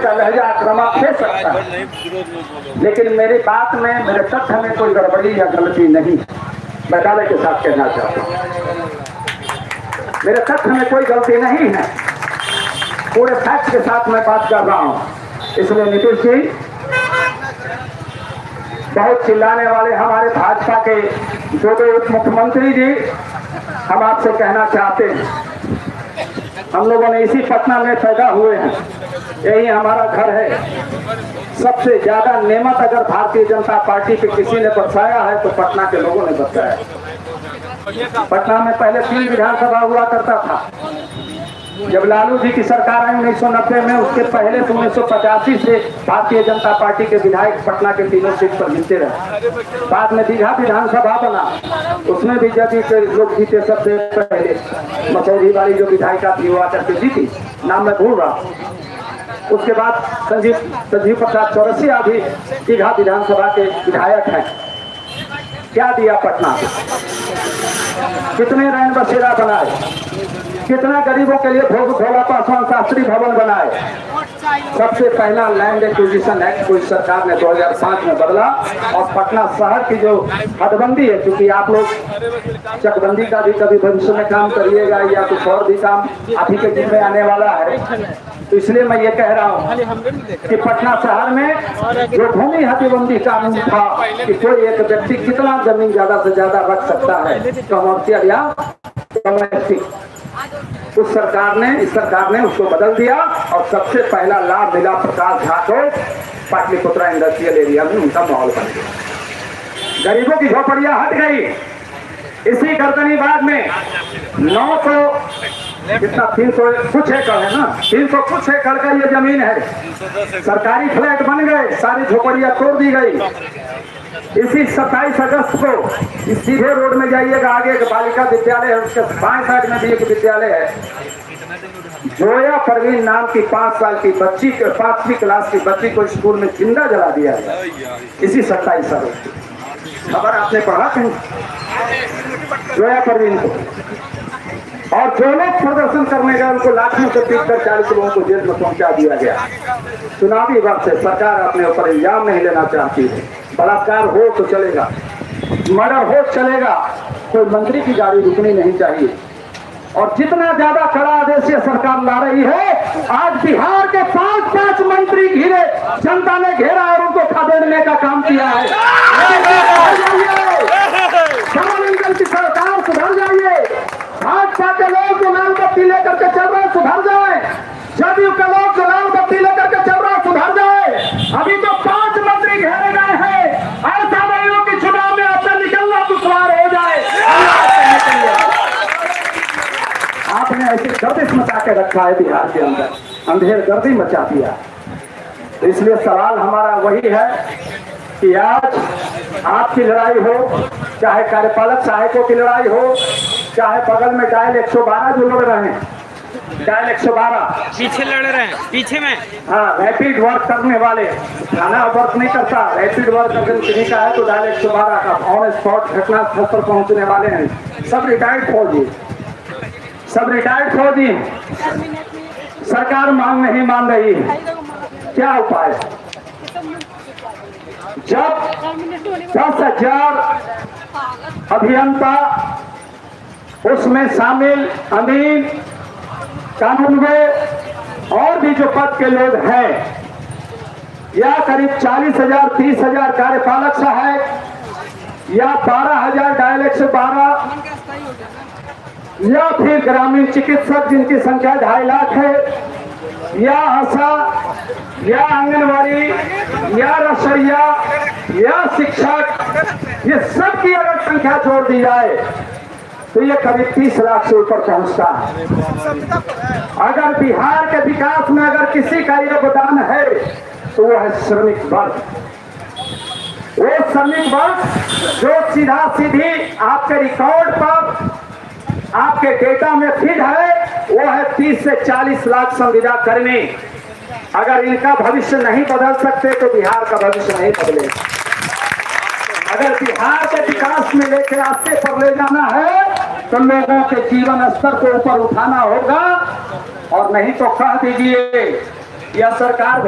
का लहजा आक्रामक हो सकता है, लेकिन मेरी बात में, मेरे तथ्य में कोई गड़बड़ी या गलती नहीं। मैं दावे के साथ कहना चाहता हूँ, मेरे तथ्य में कोई गलती नहीं है, पूरे फैक्ट के साथ मैं बात कर रहा हूँ। इसलिए नीतीश जी, बहुत चिल्लाने वाले हमारे भाजपा के जो दो उप मुख्यमंत्री जी, हम आपसे कहना चाहते हैं, हम लोगों ने इसी पटना में पैदा हुए हैं, यही हमारा घर है। सबसे ज्यादा नेमत अगर भारतीय जनता पार्टी के किसी ने बरसाया है तो पटना के लोगों ने बरसाया। पटना में पहले 3 विधानसभा हुआ करता था। जब लालू जी की सरकार आई 1990 में, उसके पहले 1985 से भारतीय जनता पार्टी के विधायक पटना के तीनों सीट पर जीते रहे। बाद में दीघा विधानसभा बना, उसमें भी जदयू के लोग जीते। सबसे पहले मसौरी वाली जो विधायिका थी वो आकर के जीती, नाम मैं भूल रहा। उसके बाद संजीव प्रसाद चौरसिया भी दीघा विधानसभा के विधायक हैं। क्या दिया पटना को? कितने रैन बसेरा बनाए, कितना गरीबों के लिए भोला पासवान शास्त्री भवन बनाए। सबसे पहला लैंड एक्विजिशन एक्ट कोई सरकार ने 2005 में बदला, और पटना शहर की जो हदबंदी है, क्योंकि आप लोग चकबंदी का भी कभी भविष्य में काम करिएगा या कुछ और भी काम आप ही के दिन में आने वाला है, तो इसलिए मैं ये कह रहा हूँ कि पटना शहर में जो भूमि हदबंदी कानून था कि कोई एक व्यक्ति कितना जमीन ज्यादा से ज्यादा रख सकता है, कमर्शियल या डोमेस्टिक, उस सरकार ने, इस सरकार ने उसको बदल दिया। और सबसे पहला लाभ मिला प्रकाश झा को, पाटलिपुत्रा इंडस्ट्रियल एरिया में उनका माहौल बन गया, गरीबों की झोपड़ियां हट गई। इसी गर्दनीबाग में 900 कितना 300 कुछ एकड़ है ना, 300 कुछ एकड़ का ये जमीन है, सरकारी फ्लैट बन गए, सारी झोपड़ियां तोड़ दी गई। इसी 27 अगस्त को इस सीधे रोड में जाइएगा, आगे एक बालिका विद्यालय है, उसके बाएं साइड में भी एक विद्यालय है। जोया परवीन नाम की 5 साल की बच्ची, 5वीं क्लास की बच्ची को स्कूल में जिंदा जला दिया गया, इसी 27 अगस्त की खबर आपने पढ़ा कहीं? जोया परवीन को, और जो लोग प्रदर्शन करने गए उनको लाठियों से पीट कर 40 लोगों को जेल में पहुंचा दिया गया। चुनावी वक्त से सरकार अपने ऊपर इल्जाम नहीं लेना चाहती है। बलात्कार हो तो चलेगा, मर्डर हो चलेगा, कोई मंत्री की गाड़ी रुकनी नहीं चाहिए। और जितना ज्यादा कड़ा आदेश ये सरकार ला रही है, आज बिहार के 5 मंत्री घिरे, जनता ने घेरा और उनको खदेड़ने का काम किया है। की सरकार सुधर जाइए, भाजपा के लोग जो लाल बत्ती लेकर के चल रहे सुधर जाए, जदयू के लोग जो लाल बत्ती लेकर के चल रहे सुधर जाए। अभी तो 5 मंत्री घेरे गए हैं, ऐसा नहीं हो कि चुनाव में आपसे निकलना दुश्वार हो जाए। आपने ऐसी गर्दिश मचा के रखा है बिहार के अंदर, अंधेर गर्दी मचा दिया। तो इसलिए सवाल हमारा वही है कि आज आपकी लड़ाई हो, चाहे कार्यपालक सहायकों की लड़ाई हो, चाहे बगल में डायल 112 जो लड़ रहे हैं, डायल 112 पीछे लड़ रहे हैं, पीछे में, हाँ, रैपिड वर्क करने वाले, थाना वर्क नहीं करता, रैपिड वर्क अगर किसी का है तो डायल 112 का ऑन स्पॉट घटनास्थल पर पहुंचने वाले हैं। सब रिटायर्ड फौजी, सब रिटायर्ड फौजी। सरकार मांग नहीं मान रही है, क्या उपाय? जब 10,000 अभियंता उसमें शामिल, अमीन, कानूनगो और भी जो पद के लोग हैं, या करीब 40,000 30,000 कार्यपालक सहायक, या 12,000 डायल 112, या फिर ग्रामीण चिकित्सक जिनकी संख्या 2.5 लाख है, या आशा, या आंगनबाड़ी, या रसोइया, या शिक्षक, ये सब की अगर संख्या जोड़ दी जाए तो ये करीब 30 लाख से ऊपर पहुंचता है। अगर बिहार के विकास में अगर किसी का योगदान है तो वो है श्रमिक वर्ग। वो श्रमिक वर्ग जो सीधा सीधी आपके रिकॉर्ड पर, आपके डेटा में फीड है, वो है 30 से 40 लाख संविदा कर्मी। अगर इनका भविष्य नहीं बदल सकते तो बिहार का भविष्य नहीं बदलेगा। अगर बिहार के विकास में लेके रास्ते पर ले जाना है तो लोगों के जीवन स्तर को ऊपर उठाना होगा, और नहीं तो कह दीजिए यह सरकार